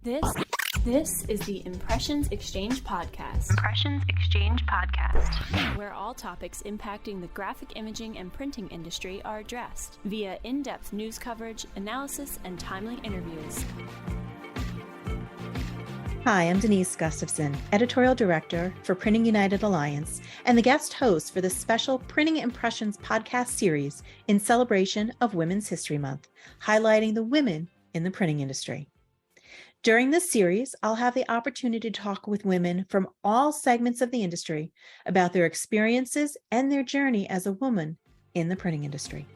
This is the Impressions Exchange Podcast. Where all topics impacting the graphic imaging and printing industry are addressed via in-depth news coverage, analysis, and timely interviews. Hi, I'm Denise Gustavson, Editorial Director for Printing United Alliance, and the guest host for this special Printing Impressions podcast series in celebration of Women's History Month, highlighting the women in the printing industry. During this series, I'll have the opportunity to talk with women from all segments of the industry about their experiences and their journey as a woman in the printing industry.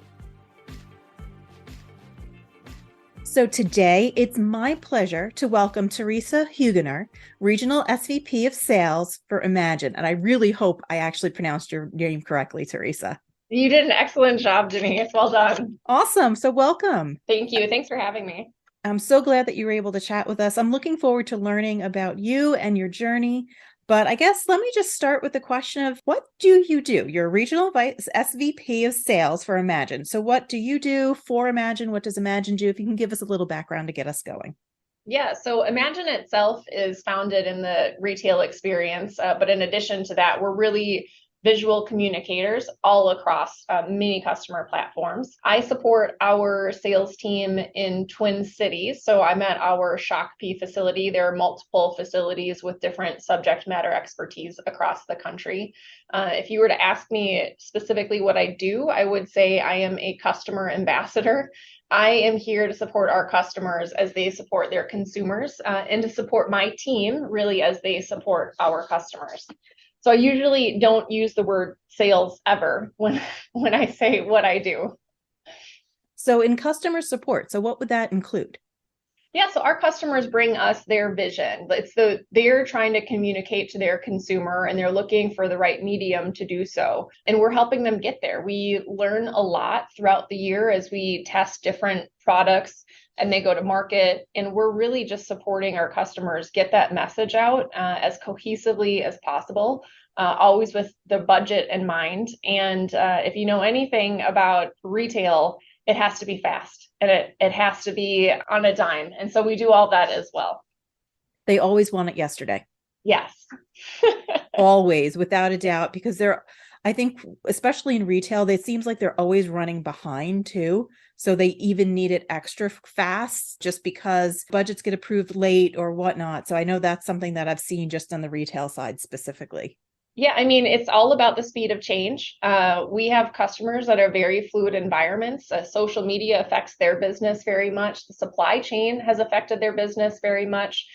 So today, it's my pleasure to welcome Theresa Hugener, Regional SVP of Sales for Imagine. And I really hope I actually pronounced your name correctly, Theresa. You did an excellent job, Denise. Well done. Awesome. So welcome. Thank you. Thanks for having me. I'm so glad that you were able to chat with us. I'm looking forward to learning about you and your journey. But I guess let me just start with the question of what do you do? You're Regional Vice SVP of Sales for Imagine. So what do you do for Imagine? What does Imagine do? If you can give us a little background to get us going. Yeah, so Imagine itself is founded in the retail experience. But in addition to that, we're really visual communicators all across many customer platforms. I support our sales team in Twin Cities. So I'm at our Shakopee facility. There are multiple facilities with different subject matter expertise across the country. If you were to ask me specifically what I do, I would say I am a customer ambassador. I am here to support our customers as they support their consumers and to support my team really as they support our customers. So I usually don't use the word sales ever when I say what I do. So in customer support, so what would that include? Yeah, so our customers bring us their vision. They're trying to communicate to their consumer and they're looking for the right medium to do so. And we're helping them get there. We learn a lot throughout the year as we test different products and they go to market. And we're really just supporting our customers get that message out as cohesively as possible, always with the budget in mind. And if you know anything about retail, it has to be fast and it has to be on a dime. And so we do all that as well. They always want it yesterday. Yes. Always, without a doubt, because I think, especially in retail, it seems like they're always running behind too. So they even need it extra fast just because budgets get approved late or whatnot. So I know that's something that I've seen just on the retail side specifically. Yeah, I mean, it's all about the speed of change. We have customers that are very fluid environments. Social media affects their business very much. The supply chain has affected their business very much.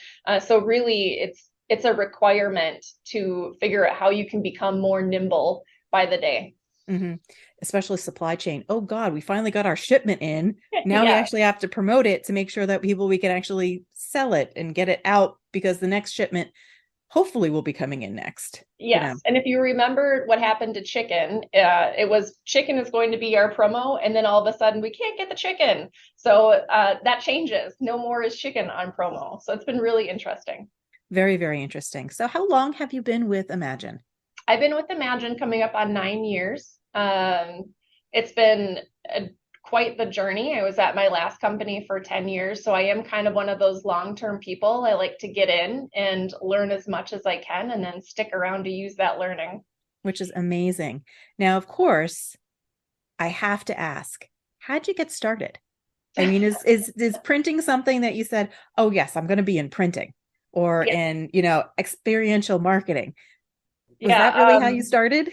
So really, it's a requirement to figure out how you can become more nimble by the day. Mm-hmm. Especially supply chain. Oh God, we finally got our shipment in. Now Yeah. We actually have to promote it to make sure that we can actually sell it and get it out because the next shipment hopefully will be coming in next. Yes. And if you remember what happened to chicken, it was chicken is going to be our promo. And then all of a sudden we can't get the chicken. So that changes. No more is chicken on promo. So it's been really interesting. Very, very interesting. So how long have you been with Imagine? I've been with Imagine coming up on 9 years. It's been quite the journey. I was at my last company for 10 years. So I am kind of one of those long-term people. I like to get in and learn as much as I can and then stick around to use that learning. Which is amazing. Now, of course, I have to ask, how'd you get started? I mean, is printing something that you said, oh yes, I'm going to be in printing or in, experiential marketing? Was that really how you started?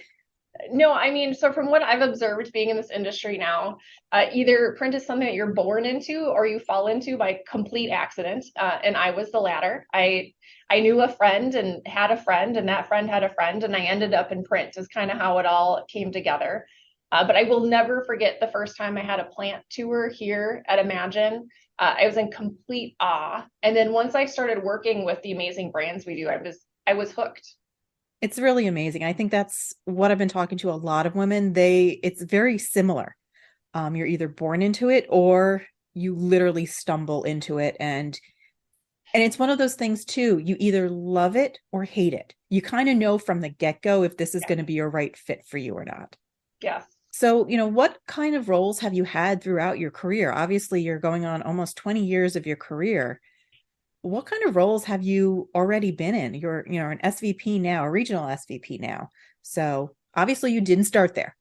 No, I mean, so from what I've observed being in this industry now, either print is something that you're born into or you fall into by complete accident. And I was the latter. I knew a friend and had a friend and that friend had a friend and I ended up in print is kind of how it all came together. But I will never forget the first time I had a plant tour here at Imagine. I was in complete awe. And then once I started working with the amazing brands we do, I was hooked. It's really amazing. I think that's what I've been talking to a lot of women. It's very similar. You're either born into it or you literally stumble into it. And it's one of those things too. You either love it or hate it. You kind of know from the get-go if this is going to be a right fit for you or not. Yes. So, what kind of roles have you had throughout your career? Obviously, you're going on almost 20 years of your career. what kind of roles have you already been in? You're, an SVP now, a regional SVP now. So obviously you didn't start there.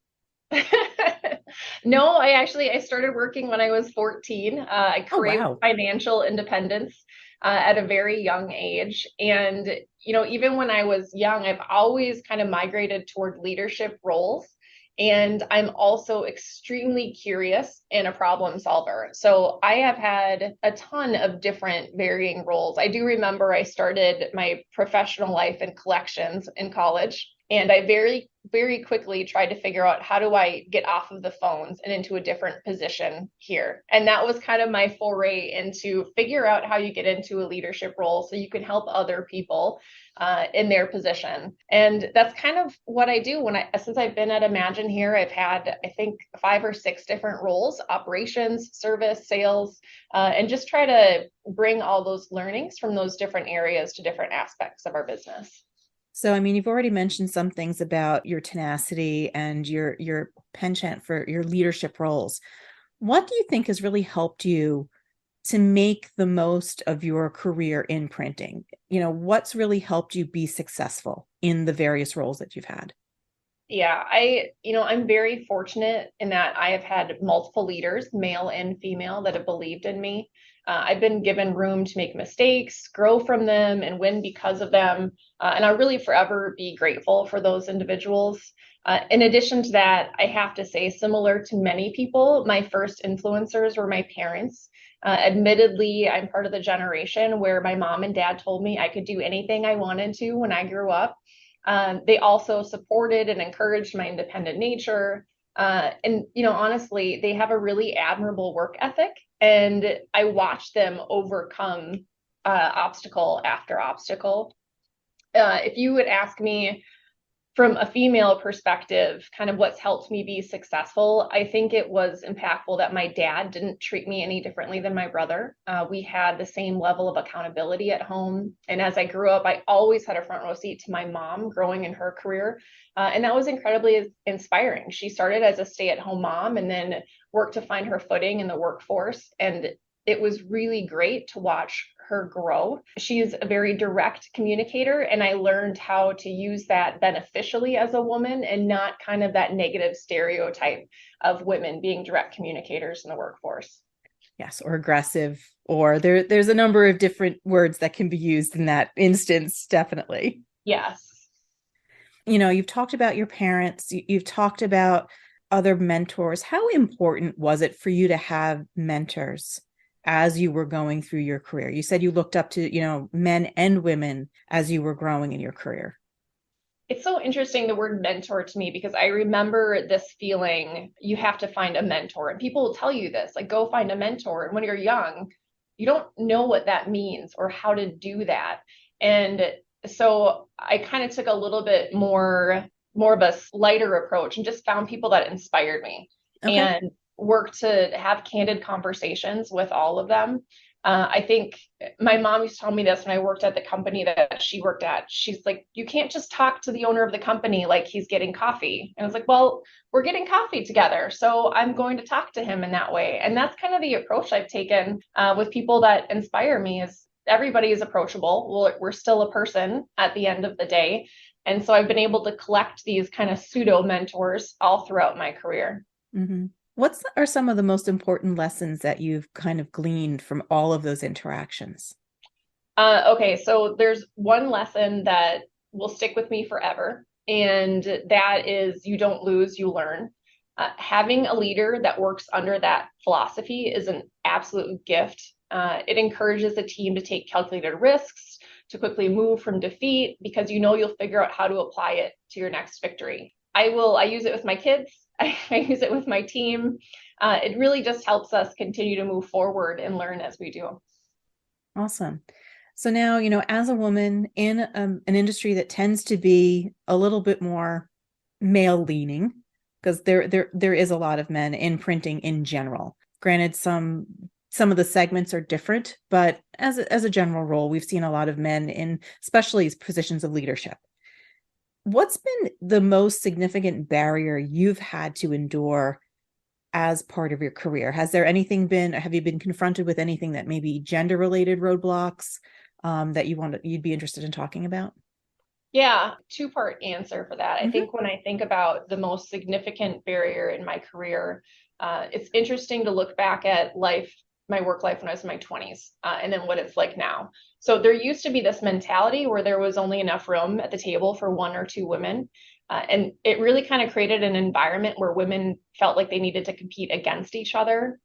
No, I started working when I was 14. I Oh, craved wow. financial independence at a very young age. And, even when I was young, I've always kind of migrated toward leadership roles. And I'm also extremely curious and a problem solver. So I have had a ton of different varying roles. I do remember I started my professional life in collections in college. And I very, very quickly tried to figure out how do I get off of the phones and into a different position here. And that was kind of my foray into figure out how you get into a leadership role so you can help other people in their position. And that's kind of what I do since I've been at Imagine here, I've had, I think, 5 or 6 different roles: operations, service, sales, and just try to bring all those learnings from those different areas to different aspects of our business. So, I mean, you've already mentioned some things about your tenacity and your penchant for your leadership roles. What do you think has really helped you to make the most of your career in printing? What's really helped you be successful in the various roles that you've had? Yeah, I'm very fortunate in that I have had multiple leaders, male and female, that have believed in me. I've been given room to make mistakes, grow from them, and win because of them. And I'll really forever be grateful for those individuals. In addition to that, I have to say, similar to many people, my first influencers were my parents. Admittedly, I'm part of the generation where my mom and dad told me I could do anything I wanted to when I grew up. They also supported and encouraged my independent nature. And, honestly, they have a really admirable work ethic. And I watched them overcome obstacle after obstacle. If you would ask me from a female perspective, kind of what's helped me be successful, I think it was impactful that my dad didn't treat me any differently than my brother. We had the same level of accountability at home. And as I grew up, I always had a front row seat to my mom growing in her career. And that was incredibly inspiring. She started as a stay-at-home mom and then worked to find her footing in the workforce. And it was really great to watch her grow. She's a very direct communicator, and I learned how to use that beneficially as a woman and not kind of that negative stereotype of women being direct communicators in the workforce. Yes, or aggressive, or there's a number of different words that can be used in that instance, definitely. Yes. You've talked about your parents, you've talked about other mentors. How important was it for you to have mentors as you were going through your career? You said you looked up to, men and women as you were growing in your career. It's so interesting, the word mentor, to me, because I remember this feeling, you have to find a mentor. And people will tell you this, like, go find a mentor. And when you're young, you don't know what that means or how to do that. And so I kind of took a little bit more of a lighter approach and just found people that inspired me. Okay. And worked to have candid conversations with all of them. I think my mom used to tell me this when I worked at the company that she worked at. She's like, you can't just talk to the owner of the company like he's getting coffee. And I was like, well, we're getting coffee together, so I'm going to talk to him in that way. And that's kind of the approach I've taken with people that inspire me. Is everybody is approachable. Well, we're still a person at the end of the day. And so I've been able to collect these kind of pseudo mentors all throughout my career. Mm-hmm. What are some of the most important lessons that you've kind of gleaned from all of those interactions? Okay, so there's one lesson that will stick with me forever, and that is you don't lose, you learn. Having a leader that works under that philosophy is an absolute gift. It encourages the team to take calculated risks, to quickly move from defeat, because you'll figure out how to apply it to your next victory. I use it with my kids. I use it with my team. It really just helps us continue to move forward and learn as we do. Awesome. So now, as a woman in an industry that tends to be a little bit more male leaning, because there is a lot of men in printing in general. Granted, some of the segments are different, but as a general rule, we've seen a lot of men in especially positions of leadership. What's been the most significant barrier you've had to endure as part of your career? Have you been confronted with anything that may be gender related roadblocks that you'd be interested in talking about? Yeah, two-part answer for that. Mm-hmm. I think when I think about the most significant barrier in my career, it's interesting to look back at my work life when I was in my 20s, and then what it's like now. So there used to be this mentality where there was only enough room at the table for one or two women. And it really kind of created an environment where women felt like they needed to compete against each other.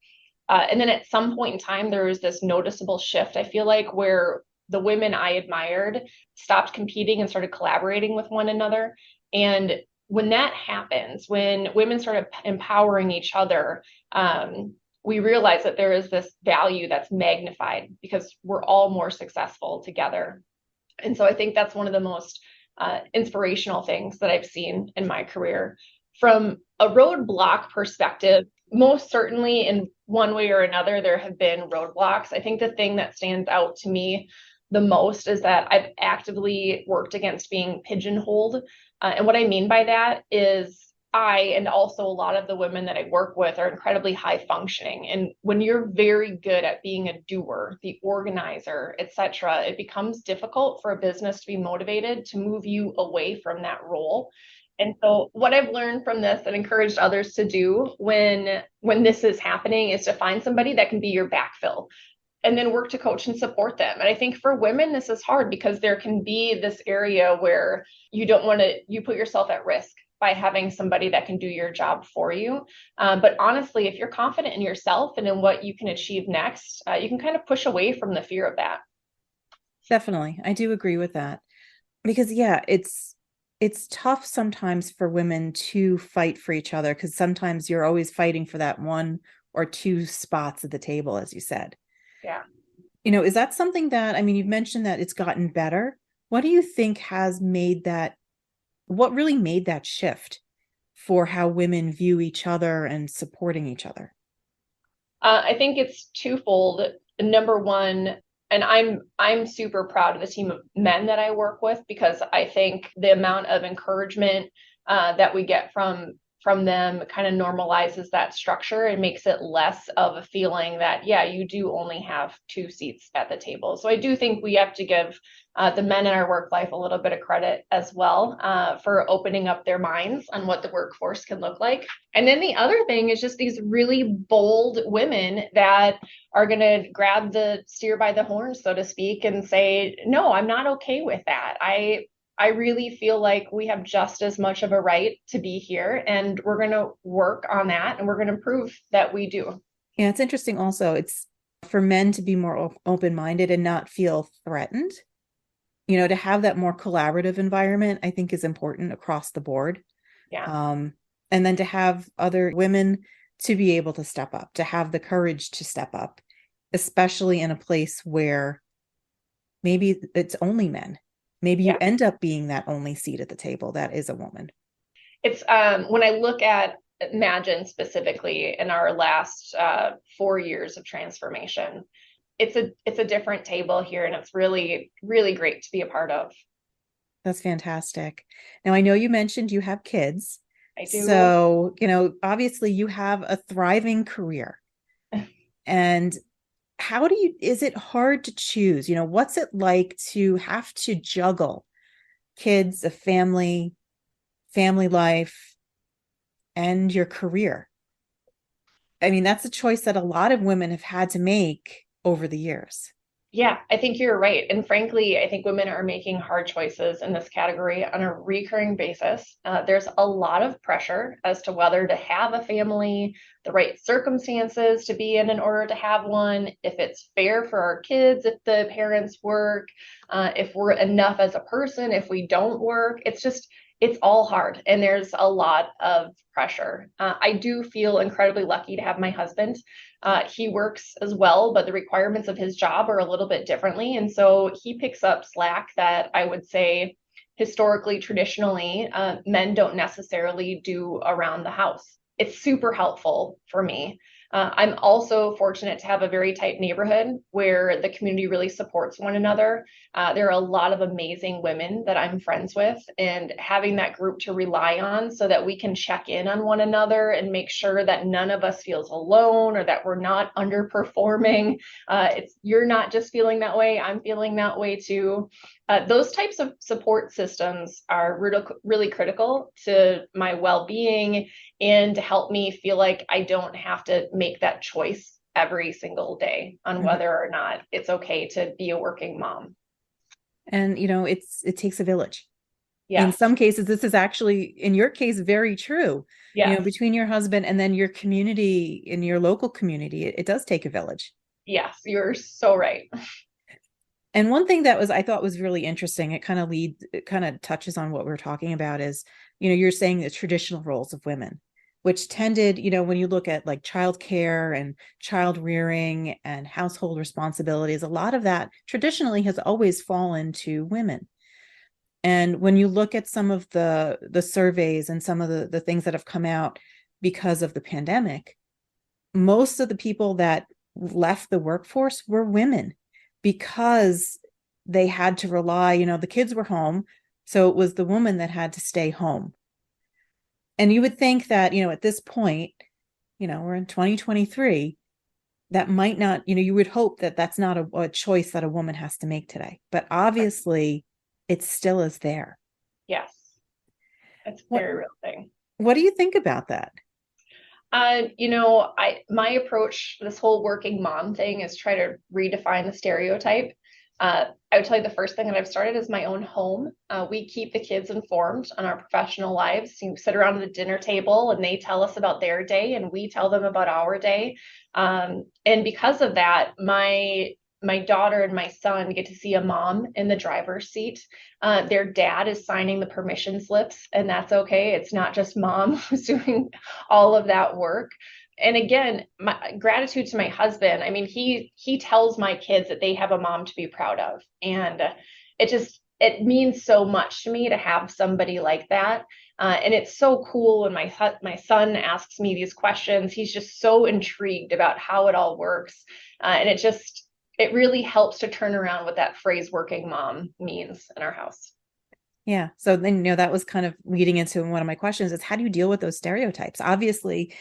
And then at some point in time, there was this noticeable shift, I feel like, where the women I admired stopped competing and started collaborating with one another. And when that happens, when women started empowering each other, we realize that there is this value that's magnified because we're all more successful together. And so I think that's one of the most inspirational things that I've seen in my career. From a roadblock perspective, most certainly in one way or another, there have been roadblocks. I think the thing that stands out to me the most is that I've actively worked against being pigeonholed. And what I mean by that is I and also a lot of the women that I work with are incredibly high functioning. And when you're very good at being a doer, the organizer, etc., it becomes difficult for a business to be motivated to move you away from that role. And so what I've learned from this and encouraged others to do when this is happening is to find somebody that can be your backfill and then work to coach and support them. And I think for women, this is hard because there can be this area where you put yourself at risk by having somebody that can do your job for you. But honestly, if you're confident in yourself and in what you can achieve next, you can kind of push away from the fear of that. Definitely. I do agree with that. Because it's tough sometimes for women to fight for each other because sometimes you're always fighting for that one or two spots at the table, as you said. Yeah. Is that something that, I mean, you've mentioned that it's gotten better. What do you think what really made that shift for how women view each other and supporting each other? I think it's twofold. Number one, and I'm super proud of the team of men that I work with because I think the amount of encouragement that we get from them kind of normalizes that structure and makes it less of a feeling that, yeah, you do only have two seats at the table. So I do think we have to give the men in our work life a little bit of credit as well for opening up their minds on what the workforce can look like. And then the other thing is just these really bold women that are going to grab the steer by the horns, so to speak, and say, no, I'm not okay with that. I really feel like we have just as much of a right to be here, and we're going to work on that, and we're going to prove that we do. Yeah, it's interesting also. It's for men to be more open-minded and not feel threatened. To have that more collaborative environment, I think is important across the board. Yeah. And then to have other women to be able to step up, to have the courage to step up, especially in a place where maybe it's only men. Maybe you end up being that only seat at the table that is a woman. It's when I look at Imagine specifically in our last 4 years of transformation, it's a different table here, and it's really, really great to be a part of. That's fantastic. Now, I know you mentioned you have kids. I do. So, obviously you have a thriving career. And is it hard to choose? What's it like to have to juggle kids, a family life, and your career? I mean, that's a choice that a lot of women have had to make over the years. Yeah, I think you're right. And frankly, I think women are making hard choices in this category on a recurring basis. There's a lot of pressure as to whether to have a family, the right circumstances to be in order to have one, if it's fair for our kids, if the parents work, if we're enough as a person, if we don't work. It's all hard, and there's a lot of pressure. I do feel incredibly lucky to have my husband. He works as well, but the requirements of his job are a little bit differently. And so he picks up slack that I would say historically, traditionally, men don't necessarily do around the house. It's super helpful for me. I'm also fortunate to have a very tight neighborhood where the community really supports one another. There are a lot of amazing women that I'm friends with, and having that group to rely on so that we can check in on one another and make sure that none of us feels alone or that we're not underperforming. You're not just feeling that way, I'm feeling that way too. Those types of support systems are really critical to my well-being and to help me feel like I don't have to make that choice every single day on whether or not it's okay to be a working mom. And, it takes a village. Yes. In some cases, this is actually, in your case, very true. Yes. Between your husband and then your community, in your local community, it does take a village. Yes, you're so right. And one thing that I thought was really interesting, it kind of touches on what we're talking about is, you're saying the traditional roles of women, which tended, when you look at like childcare and child rearing and household responsibilities, a lot of that traditionally has always fallen to women. And when you look at some of the surveys and some of the things that have come out because of the pandemic, most of the people that left the workforce were women, because they had to rely, the kids were home, so it was the woman that had to stay home. And you would think that, at this point, we're in 2023, that might not, you would hope that that's not a choice that a woman has to make today. But obviously, it still is there. Yes, it's a very real thing. What do you think about that? My approach to this whole working mom thing is try to redefine the stereotype. I would tell you the first thing that I've started is my own home. We keep the kids informed on our professional lives. You sit around the dinner table and they tell us about their day and we tell them about our day. And because of that, my daughter and my son get to see a mom in the driver's seat. Their dad is signing the permission slips, and that's okay. It's not just mom who's doing all of that work. And again, my gratitude to my husband. I mean, he tells my kids that they have a mom to be proud of. And it means so much to me to have somebody like that. And it's so cool when my son asks me these questions. He's just so intrigued about how it all works. And it really helps to turn around what that phrase working mom means in our house. Yeah. So then, that was kind of leading into one of my questions is, how do you deal with those stereotypes? Obviously,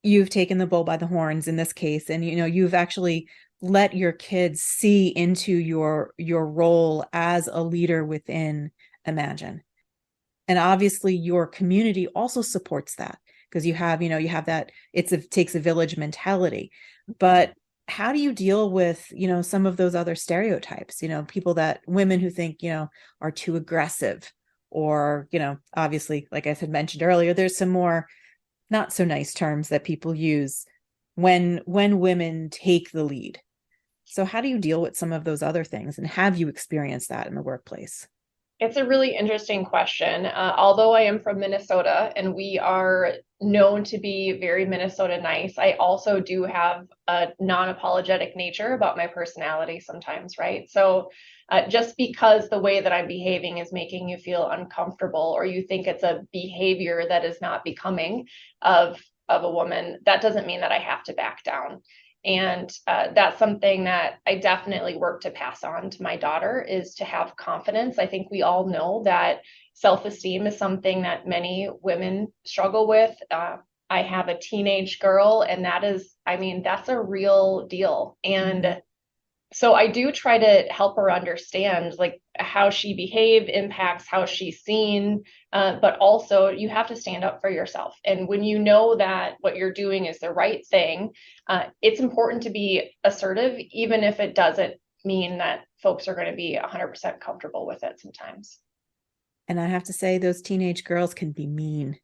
you've taken the bull by the horns in this case, and, you've actually let your kids see into your role as a leader within Imagine. And obviously your community also supports that, because you have that it takes a village mentality. But how do you deal with, some of those other stereotypes, women who think, are too aggressive, or, obviously, like I had mentioned earlier, there's some more not so nice terms that people use when women take the lead. So how do you deal with some of those other things? And have you experienced that in the workplace? It's a really interesting question. Although I am from Minnesota and we are known to be very Minnesota nice, I also do have a non-apologetic nature about my personality sometimes, right? So just because the way that I'm behaving is making you feel uncomfortable, or you think it's a behavior that is not becoming of a woman, that doesn't mean that I have to back down. And that's something that I definitely work to pass on to my daughter, is to have confidence. I think we all know that self-esteem is something that many women struggle with. I have a teenage girl, and that's a real deal. And so I do try to help her understand like how she behaved impacts how she's seen, but also you have to stand up for yourself. And when you know that what you're doing is the right thing, it's important to be assertive, even if it doesn't mean that folks are going to be 100% comfortable with it sometimes. And I have to say, those teenage girls can be mean.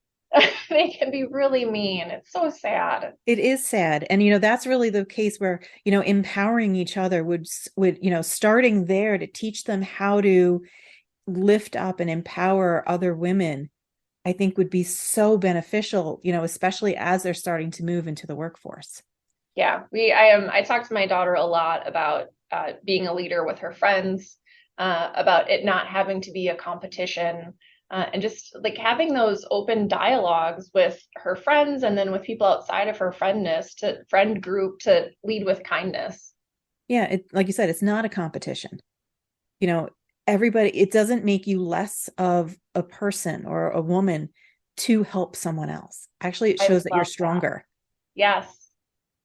They can be really mean. It's so sad. It is sad. And, that's really the case where, empowering each other would, starting there to teach them how to lift up and empower other women, I think would be so beneficial, especially as they're starting to move into the workforce. Yeah, I talk to my daughter a lot about being a leader with her friends, about it not having to be a competition. and just like having those open dialogues with her friends and then with people outside of her friend group to lead with kindness. Yeah, like you said, it's not a competition. Everybody, it doesn't make you less of a person or a woman to help someone else. Actually, it shows that you're stronger. Yes,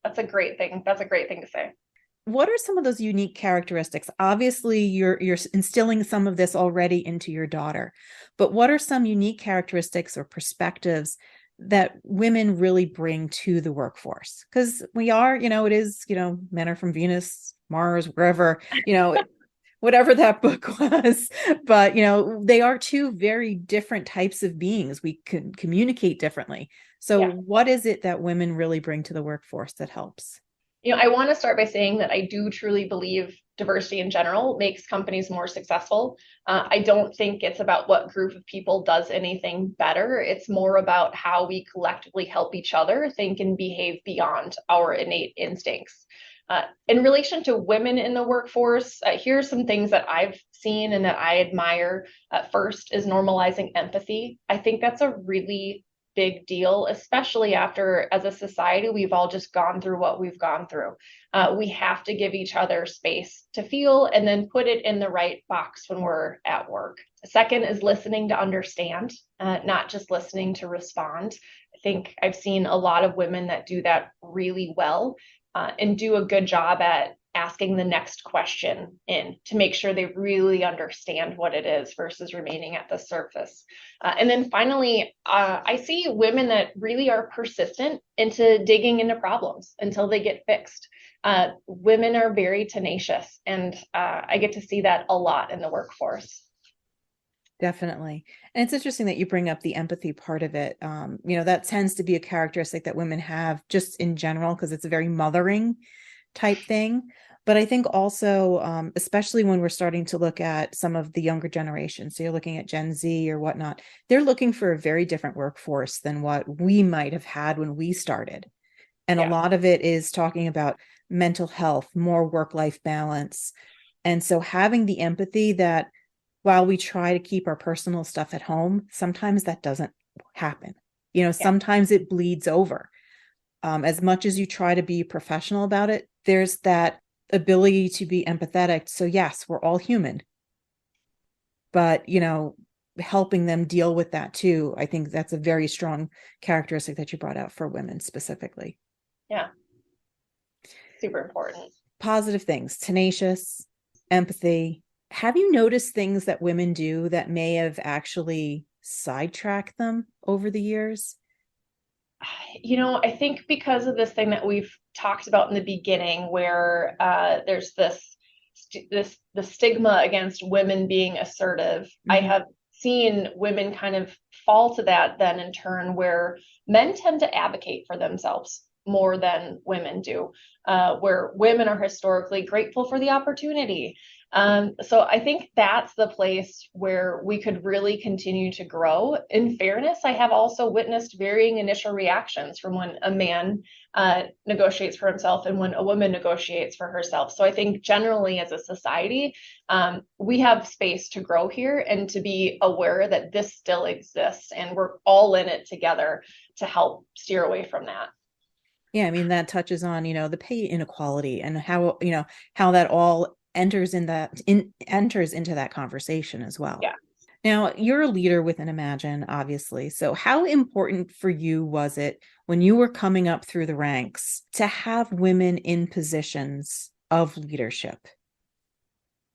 that's a great thing. That's a great thing to say. What are some of those unique characteristics? Obviously, you're instilling some of this already into your daughter, but what are some unique characteristics or perspectives that women really bring to the workforce? Because we are, it is, men are from Venus, Mars, wherever, whatever that book was, but they are two very different types of beings. We can communicate differently. So what is it that women really bring to the workforce that helps? I want to start by saying that I do truly believe diversity in general makes companies more successful. I don't think it's about what group of people does anything better. It's more about how we collectively help each other think and behave beyond our innate instincts. In relation to women in the workforce, here are some things that I've seen and that I admire. First is normalizing empathy. I think that's a really big deal, especially after, as a society, we've all just gone through what we've gone through. We have to give each other space to feel and then put it in the right box when we're at work. Second is listening to understand, not just listening to respond. I think I've seen a lot of women that do that really well and do a good job at asking the next question in to make sure they really understand what it is versus remaining at the surface. And then finally, I see women that really are persistent into digging into problems until they get fixed. Women are very tenacious, and I get to see that a lot in the workforce. Definitely. And it's interesting that you bring up the empathy part of it. That tends to be a characteristic that women have just in general, because it's a very mothering type thing. But I think also, especially when we're starting to look at some of the younger generations, so you're looking at Gen Z or whatnot, they're looking for a very different workforce than what we might have had when we started. And a lot of it is talking about mental health, more work-life balance. And so having the empathy that while we try to keep our personal stuff at home, sometimes that doesn't happen. Sometimes it bleeds over. As much as you try to be professional about it, there's that ability to be empathetic. So yes, we're all human, but helping them deal with that too. I think that's a very strong characteristic that you brought out for women specifically. Yeah. Super important. Positive things, tenacious, empathy. Have you noticed things that women do that may have actually sidetracked them over the years? I think because of this thing that we've talked about in the beginning, where there's the stigma against women being assertive, mm-hmm. I have seen women kind of fall to that then in turn, where men tend to advocate for themselves more than women do, where women are historically grateful for the opportunity. So I think that's the place where we could really continue to grow. In fairness, I have also witnessed varying initial reactions from when a man negotiates for himself and when a woman negotiates for herself. So I think generally as a society, we have space to grow here and to be aware that this still exists and we're all in it together to help steer away from that. Yeah, I mean, that touches on, the pay inequality and how that all enters into that conversation as well. Yeah. Now, you're a leader within Imagine, obviously. So how important for you was it when you were coming up through the ranks to have women in positions of leadership?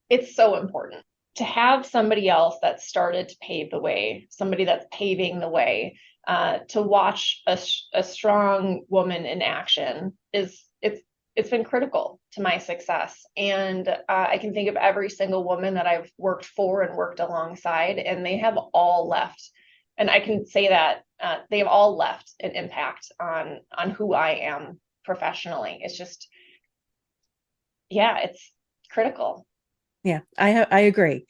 It's so important to have somebody else that started to pave the way, somebody that's paving the way, to watch a strong woman in action it's been critical to my success. And I can think of every single woman that I've worked for and worked alongside, and they have all left. And I can say that they have all left an impact on who I am professionally. It's just, it's critical. Yeah, I agree.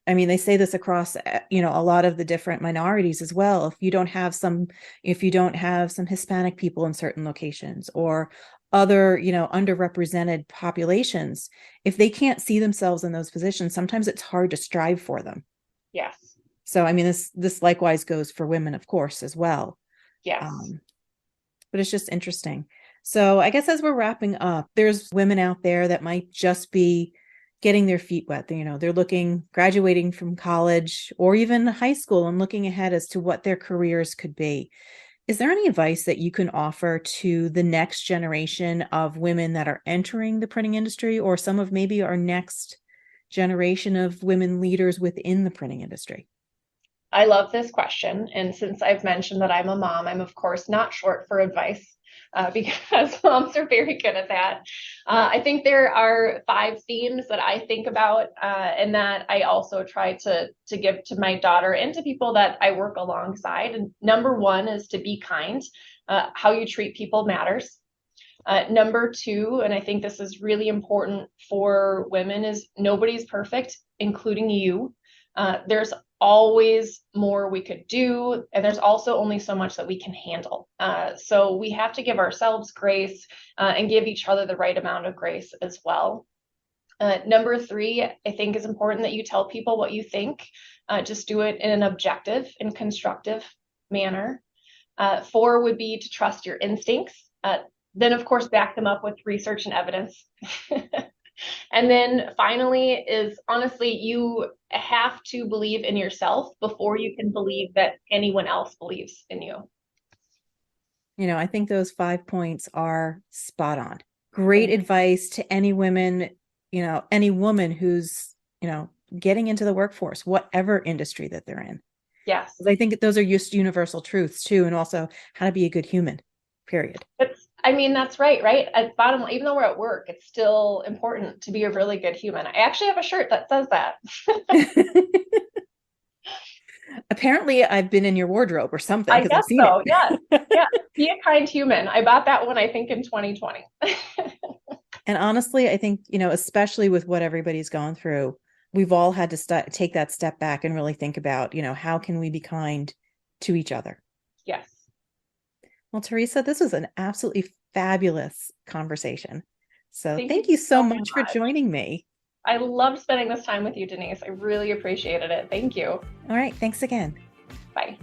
I mean, they say this across, a lot of the different minorities as well. If you don't have some Hispanic people in certain locations or other, underrepresented populations, if they can't see themselves in those positions, sometimes it's hard to strive for them. Yes. So, I mean, this likewise goes for women, of course, as well. Yes. But it's just interesting. So I guess as we're wrapping up, there's women out there that might just be getting their feet wet. They're graduating from college or even high school and looking ahead as to what their careers could be. Is there any advice that you can offer to the next generation of women that are entering the printing industry, or some of maybe our next generation of women leaders within the printing industry? I love this question. And since I've mentioned that I'm a mom, I'm of course not short for advice because moms are very good at that. I think there are 5 themes that I think about and that I also try to give to my daughter and to people that I work alongside. And number 1 is to be kind. How you treat people matters. Number 2, and I think this is really important for women, is nobody's perfect, including you. There's always more we could do, and there's also only so much that we can handle. So we have to give ourselves grace and give each other the right amount of grace as well. Number 3, I think is important that you tell people what you think. Just do it in an objective and constructive manner. 4 would be to trust your instincts. Then, of course, back them up with research and evidence. And then finally is, honestly, you have to believe in yourself before you can believe that anyone else believes in you. I think those 5 points are spot on. Great advice to any women, any woman who's, getting into the workforce, whatever industry that they're in. Yes. I think those are just universal truths too, and also how to be a good human, period. That's right. At bottom line, even though we're at work, it's still important to be a really good human. I actually have a shirt that says that. Apparently, I've been in your wardrobe or something. I guess so. Yeah. Yeah. Be a kind human. I bought that one, I think, in 2020. And honestly, I think, especially with what everybody's gone through, we've all had to take that step back and really think about, how can we be kind to each other? Yes. Well, Theresa, this was an absolutely fabulous conversation. So thank you so much for joining me. I loved spending this time with you, Denise. I really appreciated it. Thank you. All right. Thanks again. Bye.